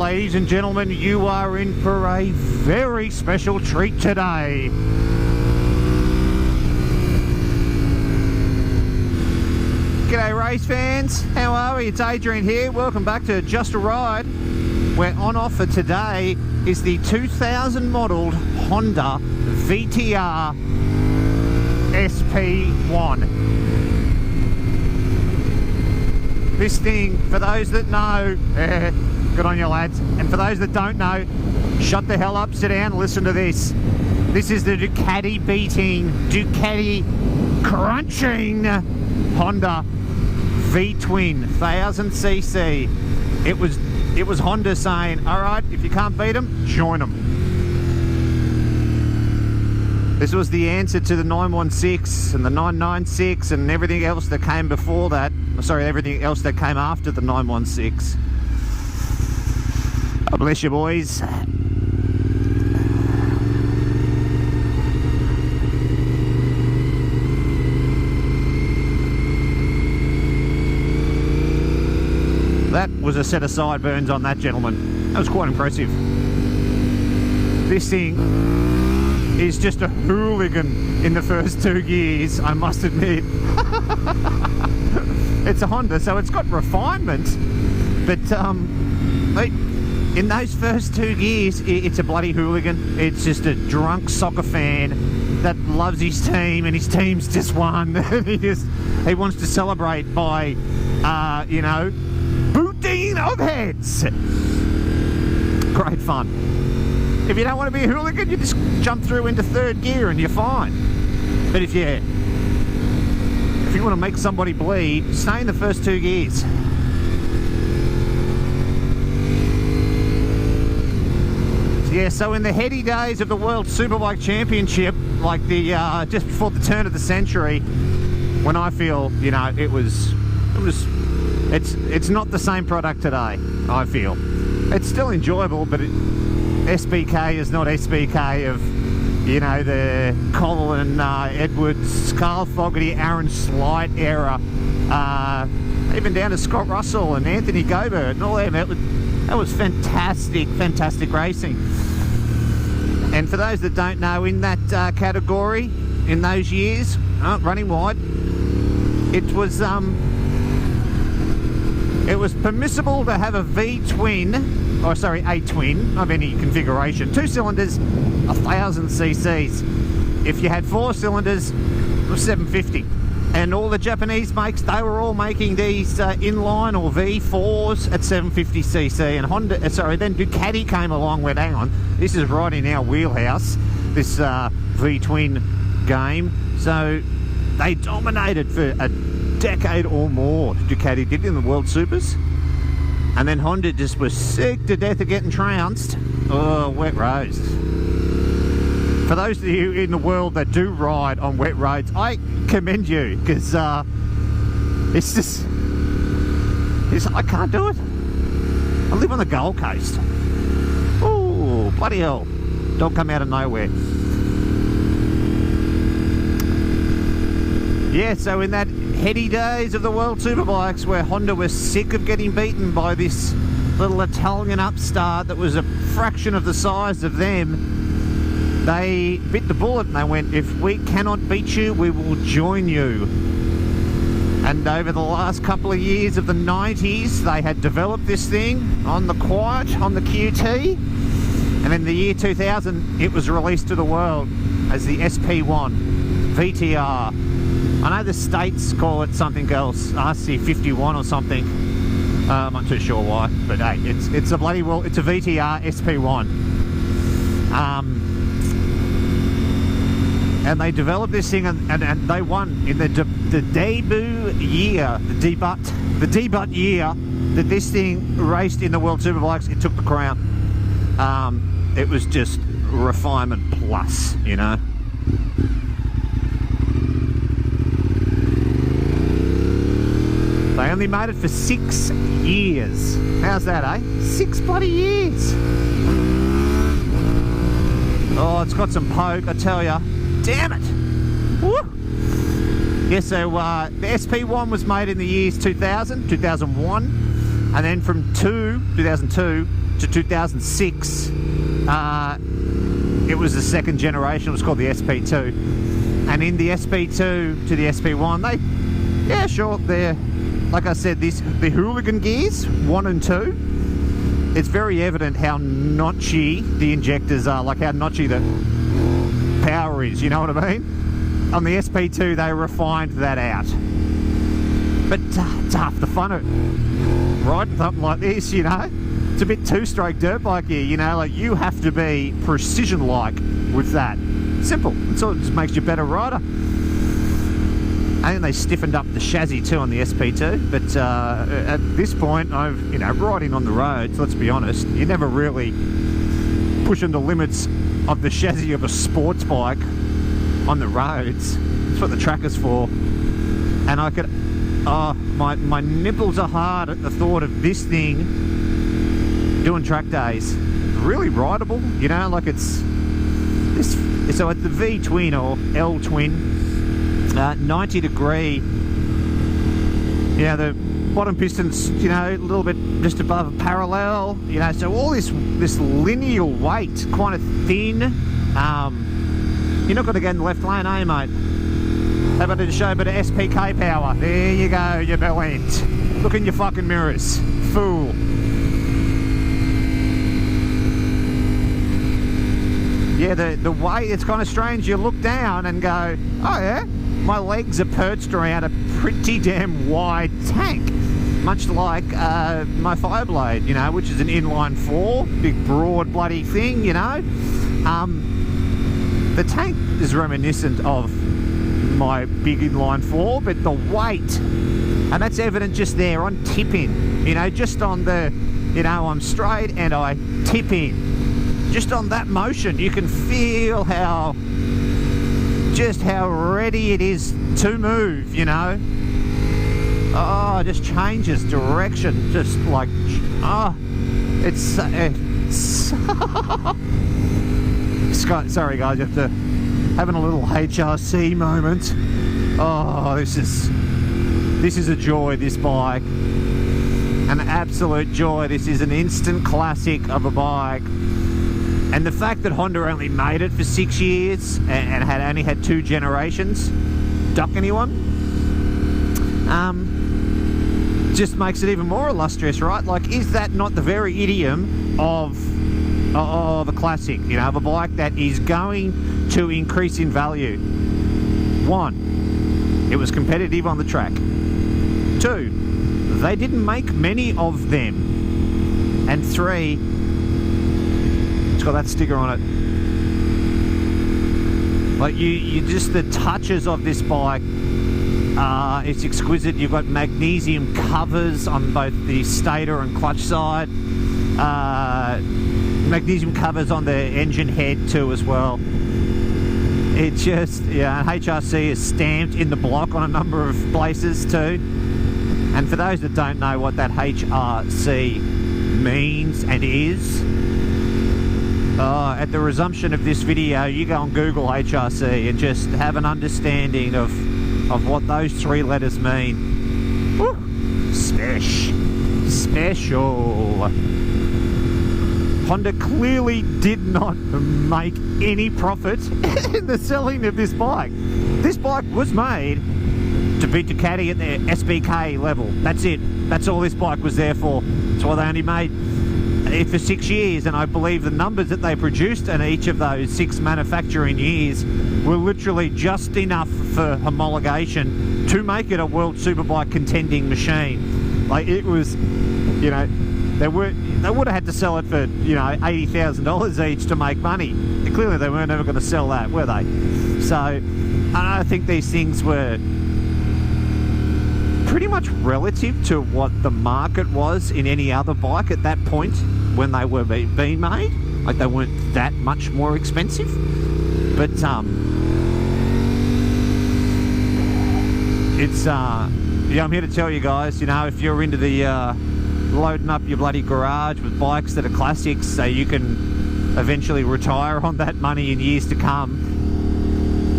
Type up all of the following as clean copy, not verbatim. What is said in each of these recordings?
ladies and gentlemen, you are in for a very special treat today. G'day race fans, how are we? It's Adrian here. Welcome back to Just a Ride, where on offer today is the 2000 modelled Honda VTR SP1. This thing, for those that know, good on you lads, and for those that don't know, shut the hell up, sit down, listen to this. This is the Ducati beating, Ducati crunching Honda V-twin 1000cc. It was Honda saying, all right, if you can't beat them, join them. This was the answer to the 916 and the 996 and everything else that came before that. Sorry, everything else that came after the 916. Oh, bless you, boys. That was a set of sideburns on that gentleman. That was quite impressive. This thing is just a hooligan in the first 2 gears, I must admit. It's a Honda, so it's got refinement, but in those first 2 gears, it's a bloody hooligan. It's just a drunk soccer fan that loves his team, and his team's just won. he wants to celebrate by, you know, booting of heads. Great fun. If you don't want to be a hooligan, you just jump through into 3rd gear and you're fine. But if you want to make somebody bleed, stay in the first 2 gears. Yeah, so in the heady days of the World Superbike Championship, like the just before the turn of the century, when I feel, you know, it's not the same product today, I feel. It's still enjoyable, but SBK is not SBK of, you know, the Colin Edwards, Carl Fogarty, Aaron Slight era, even down to Scott Russell and Anthony Gobert and all them. That was fantastic, fantastic racing. And for those that don't know, in that category, in those years, running wide, it was permissible to have a V-twin, or sorry, a twin of any configuration. 2 cylinders, 1000 cc's. If you had 4 cylinders, it was 750. And all the Japanese makes, they were all making these inline or V4s at 750cc. And then Ducati came along, went, hang on, this is right in our wheelhouse, this V-twin game. So they dominated for a decade or more, Ducati did, in the World Supers. And then Honda just was sick to death of getting trounced. Oh, wet roads. For those of you in the world that do ride on wet roads, I commend you, because I can't do it. I live on the Gold Coast. Oh, bloody hell. Don't come out of nowhere. Yeah, so in that heady days of the World Superbikes, where Honda was sick of getting beaten by this little Italian upstart that was a fraction of the size of them, they bit the bullet and they went, if we cannot beat you, we will join you. And over the last couple of years of the 90s, they had developed this thing on the quiet, on the QT, and in the year 2000, it was released to the world as the SP1 VTR. I know the States call it something else, RC51 or something. I'm not too sure why, but hey, it's a bloody well, it's a VTR SP1. And they developed this thing, and they won in the debut year, the debut year that this thing raced in the World Superbikes. It took the crown. It was just refinement plus, you know. They only made it for 6 years. How's that, eh? 6 bloody years. Oh, it's got some poke, I tell ya. Damn it! Woo! Yeah, so the SP1 was made in the years 2000, 2001, and then from 2002, to 2006, it was the second generation. It was called the SP2. And in the SP2 to the SP1, yeah, sure, they're, like I said, the hooligan gears, 1 and 2, it's very evident how notchy the injectors are, like how notchy the power is, you know what I mean? On the SP2, they refined that out. But it's half the fun of riding something like this, you know? It's a bit two-stroke dirt bike here, you know? Like, you have to be precision-like with that. Simple. It just makes you a better rider. I think they stiffened up the chassis too on the SP2, but at this point, you know, riding on the roads, let's be honest, you're never really pushing the limits of the chassis of a sports bike on the roads. That's what the track is for. And I could, my nipples are hard at the thought of this thing doing track days. Really rideable, you know, like it's this. So it's the V twin or L twin. 90 degree, the bottom piston's, you know, a little bit just above parallel, you know, so all this lineal weight, kind of thin. You're not going to get in the left lane, eh, mate? How about to show a bit of SPK power? There you go, you bell end. Look in your fucking mirrors, fool. Yeah, the weight, it's kind of strange. You look down and go, oh yeah, my legs are perched around a pretty damn wide tank, much like my Fireblade, you know, which is an inline 4, big broad bloody thing, you know. The tank is reminiscent of my big inline 4, but the weight, and that's evident just there on tipping, you know, just on the, you know, I'm straight and I tip in. Just on that motion, you can feel how ready it is to move, you know. Oh, it just changes direction, just like, oh, it's sorry guys, you have to having a little HRC moment. Oh, this is a joy, this bike, an absolute joy. This is an instant classic of a bike. And the fact that Honda only made it for 6 years and had only had 2 generations, duck anyone, just makes it even more illustrious, right? Like, is that not the very idiom of a classic, you know, of a bike that is going to increase in value? 1, it was competitive on the track. 2, they didn't make many of them. And 3, got that sticker on it. Like, you just, the touches of this bike, it's exquisite. You've got magnesium covers on both the stator and clutch side, magnesium covers on the engine head too as well. It just, HRC is stamped in the block on a number of places too. And for those that don't know what that HRC means and is, at the resumption of this video, you go on Google HRC and just have an understanding of what those 3 letters mean. Woo! Special. Honda clearly did not make any profit in the selling of this bike. This bike was made to beat Ducati at their SPK level. That's it. That's all this bike was there for. That's why they only made it for 6 years, and I believe the numbers that they produced in each of those 6 manufacturing years were literally just enough for homologation to make it a World Superbike contending machine. Like, it was, you know, they would have had to sell it for, you know, $80,000 each to make money. And clearly they weren't ever going to sell that, were they? So I think these things were pretty much relative to what the market was in any other bike at that point when they were being made. Like, they weren't that much more expensive, but it's I'm here to tell you guys, you know, if you're into the loading up your bloody garage with bikes that are classics so you can eventually retire on that money in years to come,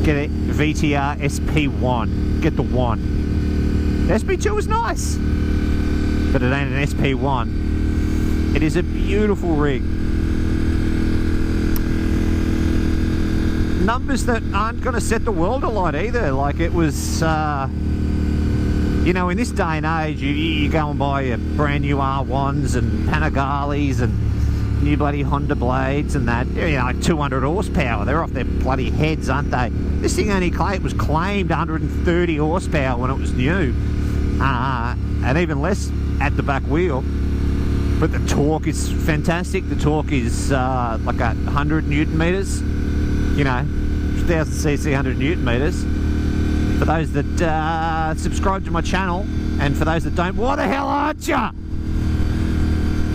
get a VTR SP1, get the 1. The SP2 was nice, but it ain't an SP1. It is a beautiful rig. Numbers that aren't going to set the world alight either. Like it was, you know, in this day and age, you go and buy your brand new R1s and Panigales and new bloody Honda blades and that. You know, like 200 horsepower. They're off their bloody heads, aren't they? This thing only was claimed 130 horsepower when it was new, and even less at the back wheel. But the torque is fantastic. The torque is like 100 Newton meters. You know, 1000cc, 100 Newton meters. For those that subscribe to my channel, and for those that don't, why the hell aren't ya?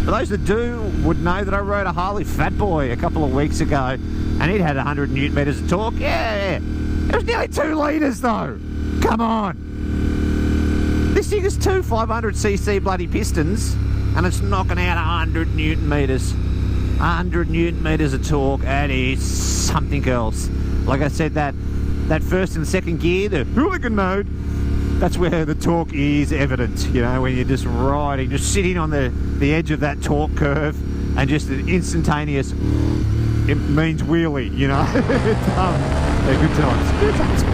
For those that do, would know that I rode a Harley Fat Boy a couple of weeks ago, and it had 100 Newton meters of torque. Yeah, it was nearly 2 litres though. Come on. This thing is two 500cc bloody pistons, and it's knocking out 100 Newton meters. 100 Newton meters of torque. That is something else. Like I said, that first and second gear, the hooligan mode, that's where the torque is evident. You know, when you're just riding, just sitting on the edge of that torque curve, and just an instantaneous, it means wheelie, you know. Yeah, good times. Good times.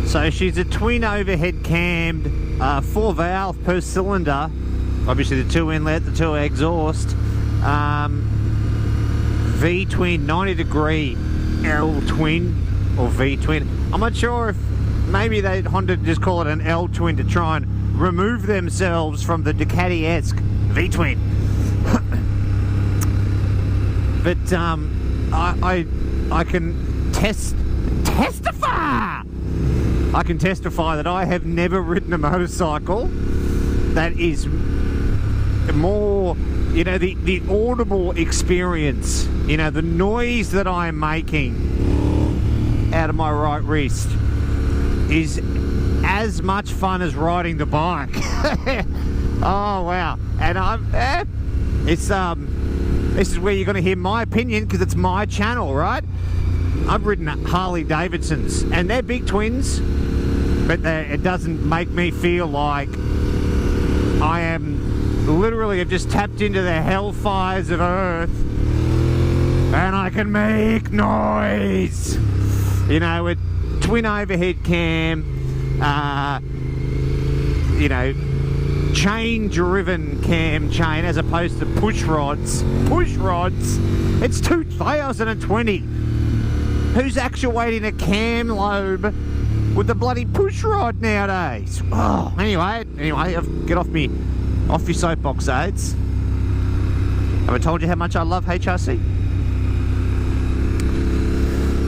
So she's a twin overhead cammed, 4 valve per cylinder, obviously the 2 inlet, the 2 exhaust, V twin, 90 degree L twin or V twin. I'm not sure if maybe Honda just call it an L twin to try and remove themselves from the Ducati-esque V twin. But I can testify. I can testify that I have never ridden a motorcycle that is more, you know, the audible experience, you know, the noise that I'm making out of my right wrist is as much fun as riding the bike. Oh wow. And this is where you're going to hear my opinion, because it's my channel, right? I've ridden Harley Davidsons, and they're big twins, but it doesn't make me feel like I am literally, I've just tapped into the hellfires of Earth, and I can make noise. You know, with twin overhead cam, you know, chain-driven cam chain as opposed to push rods. Push rods. It's 2020. Who's actuating a cam lobe with the bloody push rod nowadays? Oh, anyway, get off me, off your soapbox, AIDS. Have I told you how much I love HRC?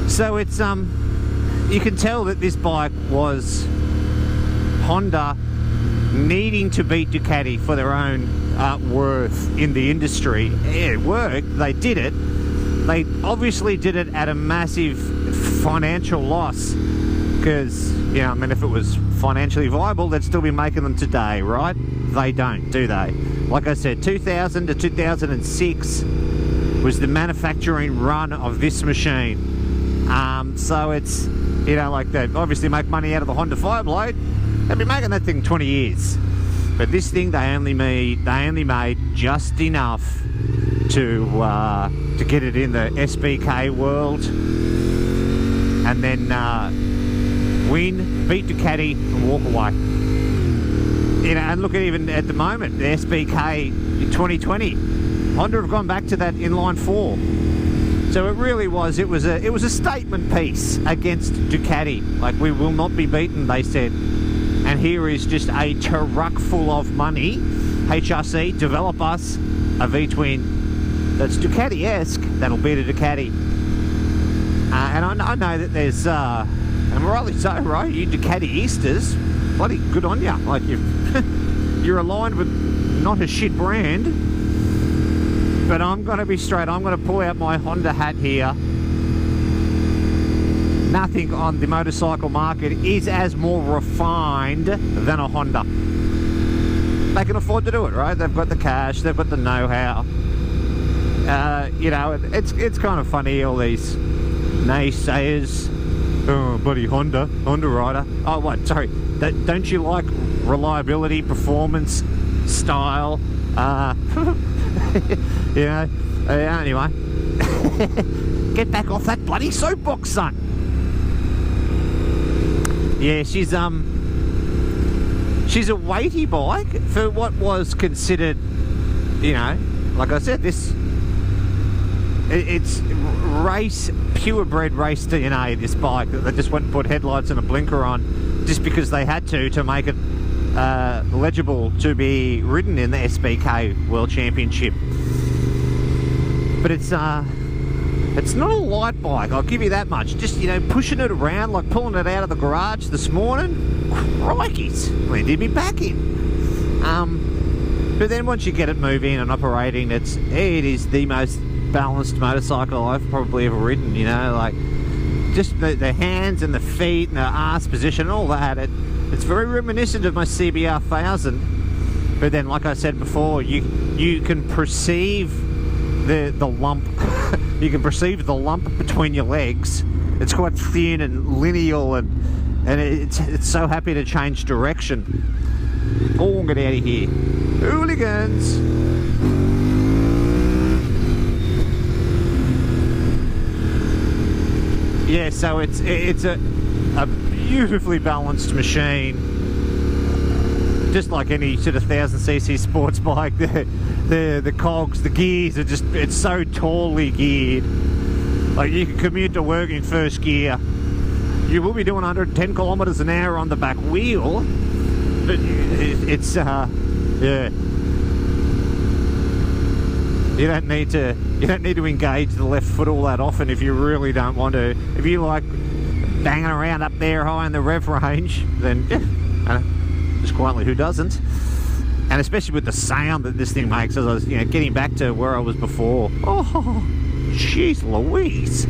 So it's you can tell that this bike was Honda needing to beat Ducati for their own worth in the industry. It worked. They did it. They obviously did it at a massive financial loss, because, you know, I mean, if it was financially viable, they'd still be making them today, right? They don't, do they? Like I said, 2000 to 2006 was the manufacturing run of this machine. So it's, you know, like they obviously make money out of the Honda Fireblade. They've been making that thing 20 years. But this thing they only made just enough to get it in the SBK world, and then win, beat Ducati, and walk away. You know, and look at even at the moment, the SBK in 2020, Honda have gone back to that inline 4. So it really was. It was a statement piece against Ducati. Like, we will not be beaten, they said. And here is just a truck full of money. HRC, develop us a V-twin that's Ducati-esque, that'll beat a Ducati. And I know that there's, and rightly so, right? You Ducati-istas, bloody good on ya. Like, you're aligned with not a shit brand. But I'm going to be straight. I'm going to pull out my Honda hat here. Nothing on the motorcycle market is as more refined than a Honda. They can afford to do it, right? They've got the cash, they've got the know-how. You know, it's kind of funny, all these naysayers. Oh, bloody Honda rider. Oh, what? Sorry. Don't you like reliability, performance, style. You know, anyway. Get back off that bloody soapbox, son. Yeah, she's a weighty bike for what was considered, you know, like I said, it's race, purebred race DNA, this bike. They just went and put headlights and a blinker on just because they had to make it legible to be ridden in the SBK World Championship. But it's not a light bike, I'll give you that much. Just, you know, pushing it around, like pulling it out of the garage this morning, crikeys, it did me back in. But then once you get it moving and operating, it is the most balanced motorcycle I've probably ever ridden, you know, like just the hands and the feet and the arse position and all that. It's very reminiscent of my CBR 1000, but then, like I said before, you can perceive the lump. You can perceive the lump between your legs. It's quite thin and lineal, and it's so happy to change direction. Oh, get out of here, hooligans! Yeah, so it's a beautifully balanced machine, just like any sort of 1000cc sports bike. The cogs, the gears are just, it's so tallly geared. Like, you can commute to work in first gear. You will be doing 110 kilometers an hour on the back wheel, but it's yeah. You don't need to engage the left foot all that often if you really don't want to. If you like banging around up there high in the rev range, then yeah, just quietly, who doesn't? And especially with the sound that this thing makes, as I was, you know, getting back to where I was before. Oh, jeez Louise.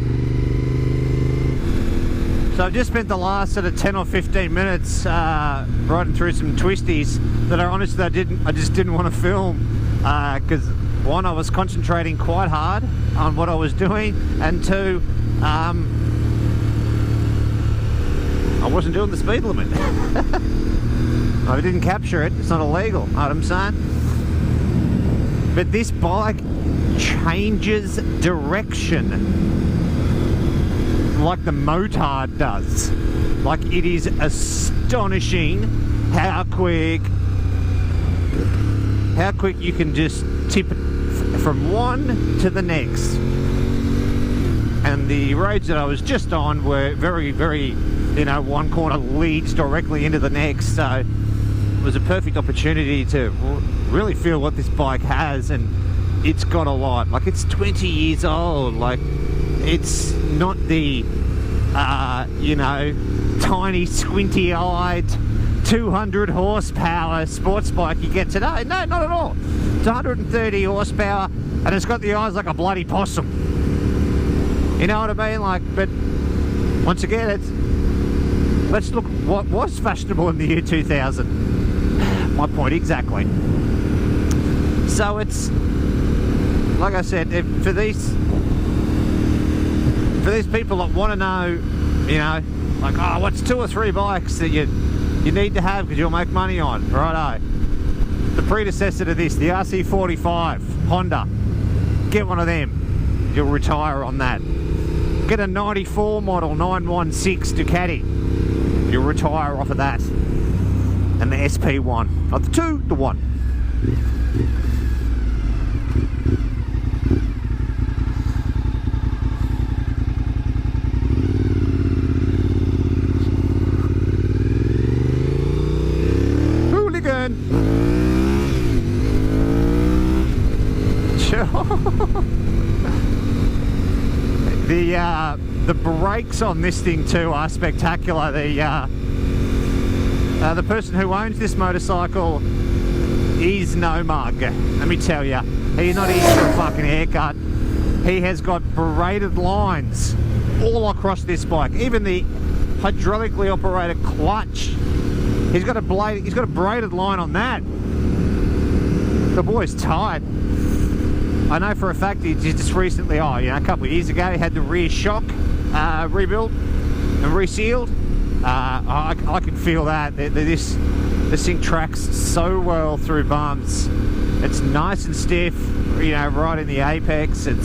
So I've just spent the last sort of 10 or 15 minutes riding through some twisties that I just didn't want to film, because one, I was concentrating quite hard on what I was doing, and two, I wasn't doing the speed limit. I didn't capture it, it's not illegal, know what I'm saying? But this bike changes direction like the motard does. Like, it is astonishing how quick you can just tip it from one to the next. And the roads that I was just on were very, very, you know, one corner leads directly into the next, so it was a perfect opportunity to really feel what this bike has. And it's got a lot. Like, it's 20 years old. Like, it's not the you know, tiny squinty-eyed 200 horsepower sports bike you get today. No, not at all. It's 130 horsepower and it's got the eyes like a bloody possum. You know what I mean? Like, but once again, let's look what was fashionable in the year 2000. My point exactly. So it's, like I said, for these people that want to know, you know, like, oh, what's 2 or 3 bikes that you need to have because you'll make money on, righto. The predecessor to this, the RC45 Honda, get one of them, you'll retire on that. Get a 94 model 916 Ducati, you'll retire off of that. And the SP1, not the 2, the 1. The brakes on this thing too are spectacular. The person who owns this motorcycle is no mug, let me tell you. He's not here for a fucking haircut. He has got braided lines all across this bike. Even the hydraulically operated clutch, he's got a braided line on that. The boy's tight. I know for a fact he just recently, a couple of years ago, he had the rear shock rebuilt and resealed. I can feel that. This This thing tracks so well through bumps. It's nice and stiff, you know, right in the apex. It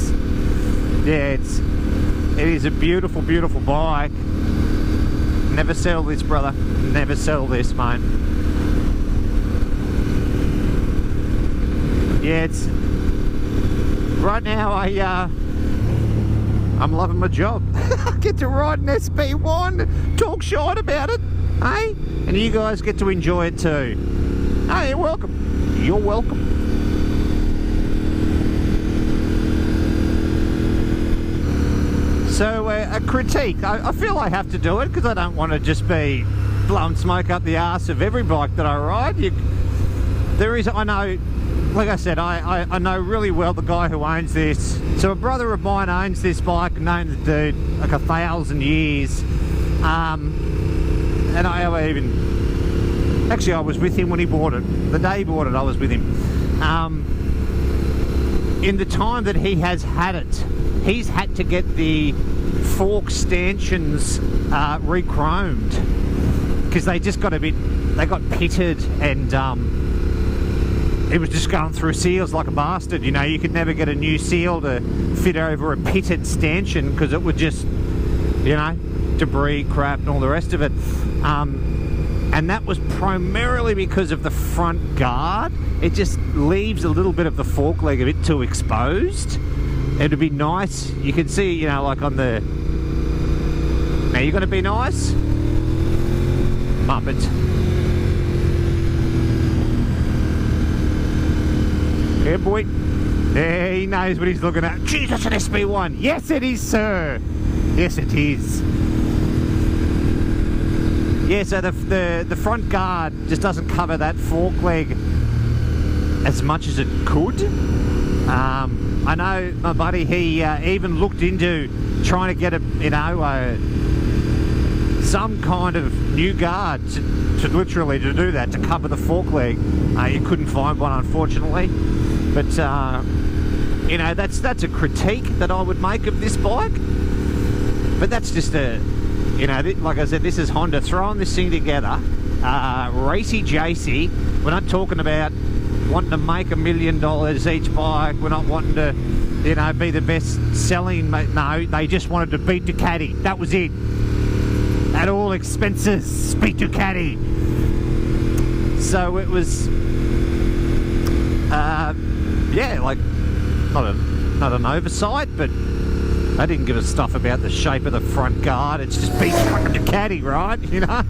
is a beautiful, beautiful bike. Never sell this, brother. Never sell this, mate. Yeah, it's right now. I'm loving my job. I get to ride an SP1, talk shite about it, hey? And you guys get to enjoy it too. Oh, you're welcome. You're welcome. So a critique. I feel I have to do it because I don't want to just be blowing smoke up the arse of every bike that I ride. I know, like I said, I know really well the guy who owns this. So a brother of mine owns this bike, known the dude like 1,000 years. And I was with him when he bought it. The day he bought it, I was with him. In the time that he has had it, he's had to get the fork stanchions re-chromed because they just got pitted, and it was just going through seals like a bastard. You know, you could never get a new seal to fit over a pitted stanchion because it would just, you know, debris, crap, and all the rest of it. And that was primarily because of the front guard. It just leaves a little bit of the fork leg a bit too exposed. It'd be nice. You can see, you know, like on the... Now you're going to be nice? Muppet. Yeah, boy. Yeah, he knows what he's looking at. Jeez, that's an SP1. Yes, it is, sir. Yes, it is. Yeah, so the front guard just doesn't cover that fork leg as much as it could. I know my buddy, he even looked into trying to get some kind of new guard to do that, to cover the fork leg. You couldn't find one, unfortunately. But you know, that's a critique that I would make of this bike. But that's just you know, like I said, this is Honda throwing this thing together. Racy JC. We're not talking about wanting to make $1 million each bike. We're not wanting to, you know, be the best selling. No, they just wanted to beat Ducati. That was it. At all expenses, beat Ducati. So it was, yeah, like not an oversight, but I didn't give a stuff about the shape of the front guard. It's just beat fucking Ducati, right? You know.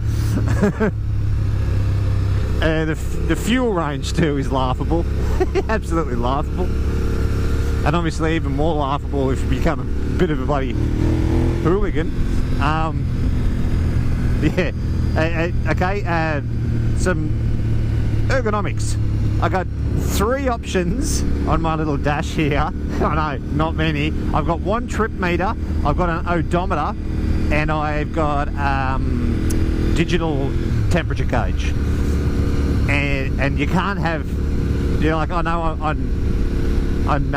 The fuel range too is laughable. Absolutely laughable. And obviously even more laughable if you become a bit of a bloody hooligan. Yeah. Okay, some ergonomics. I got 3 options on my little dash here. I know, not many. I've got 1 trip meter, I've got an odometer, and I've got digital temperature gauge. And you can't have, you know, like I know on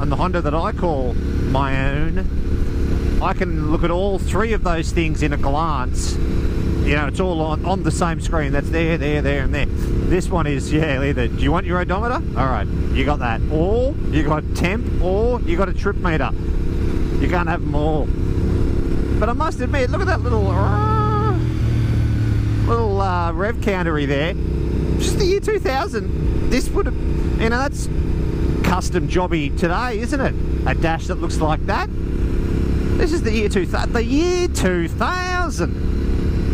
the Honda that I call my own, I can look at all 3 of those things in a glance. You know, it's all on the same screen. That's there, and there. This one is, yeah, either do you want your odometer? All right, you got that. Or you got temp, or you got a trip meter. You can't have them all. But I must admit, look at that little rev countery there. Just the year 2000. This would have, you know, that's custom jobby today, isn't it? A dash that looks like that. This is the year 2000. The year 2000.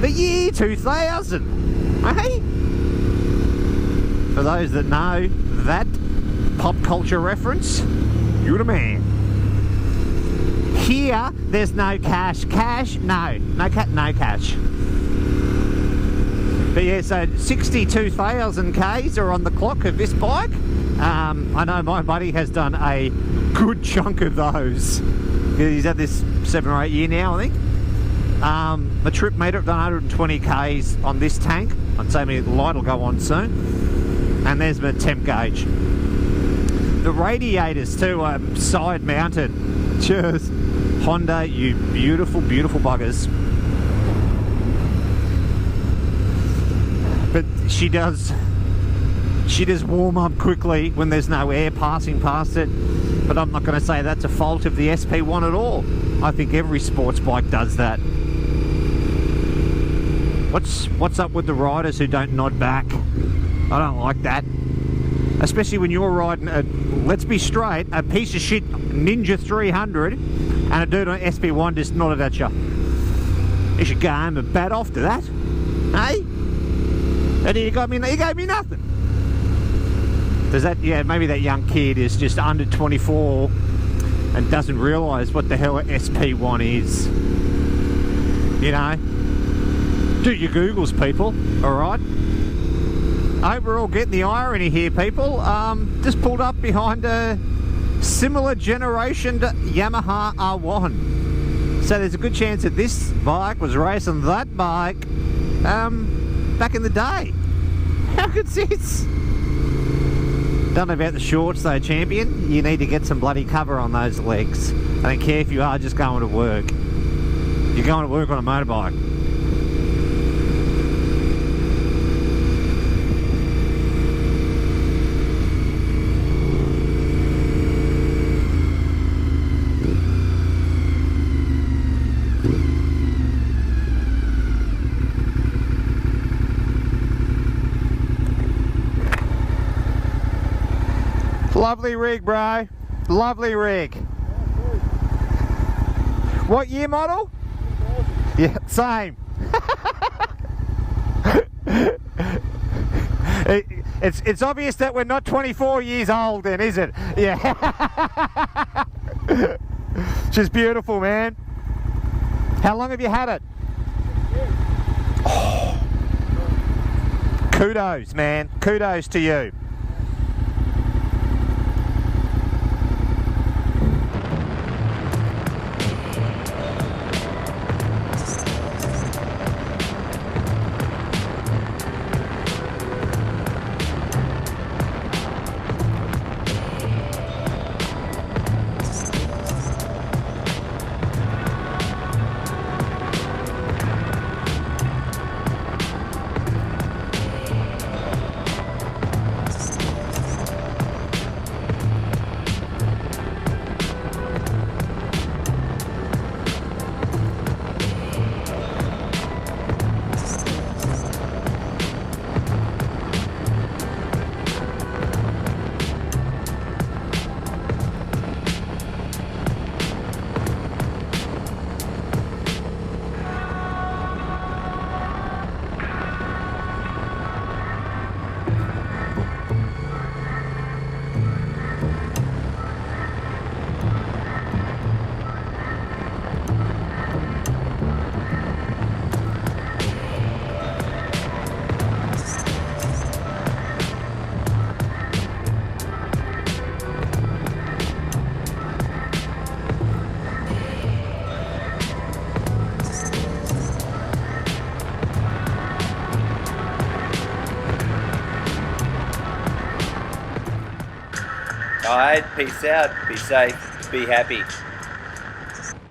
The year 2000. Hey? For those that know that pop culture reference, you're the man. Here, there's no cash. Cash? No. No cash. But yeah, so 62,000 Ks are on the clock of this bike. I know my buddy has done a good chunk of those. He's had this 7 or 8 year now, I think. The trip meter, I've done 120 Ks on this tank. I'd say my light will go on soon. And there's my temp gauge. The radiators too are side mounted. Just Honda, you beautiful, beautiful buggers. But she does warm up quickly when there's no air passing past it, but I'm not going to say that's a fault of the SP1 at all. I think every sports bike does that. What's up with the riders who don't nod back? I don't like that. Especially when you're riding a, let's be straight, a piece of shit Ninja 300 and a dude on SP1 just nodded at you. You should go home and bat off to that. Hey? And he gave me nothing. Does that, yeah, maybe that young kid is just under 24 and doesn't realise what the hell an SP1 is. You know? Do your Googles, people, alright? I hope we're all getting the irony here, people. Just pulled up behind a similar generation to Yamaha R1. So there's a good chance that this bike was racing that bike back in the day. How good's this? Don't know about the shorts though, champion. You need to get some bloody cover on those legs. I don't care if you are just going to work. You're going to work on a motorbike. Lovely rig, bro. Lovely rig. What year model? Yeah, same. It's obvious that we're not 24 years old then, is it? Yeah. She's beautiful, man. How long have you had it? Oh. Kudos, man. Kudos to you. Alright, peace out, be safe, be happy.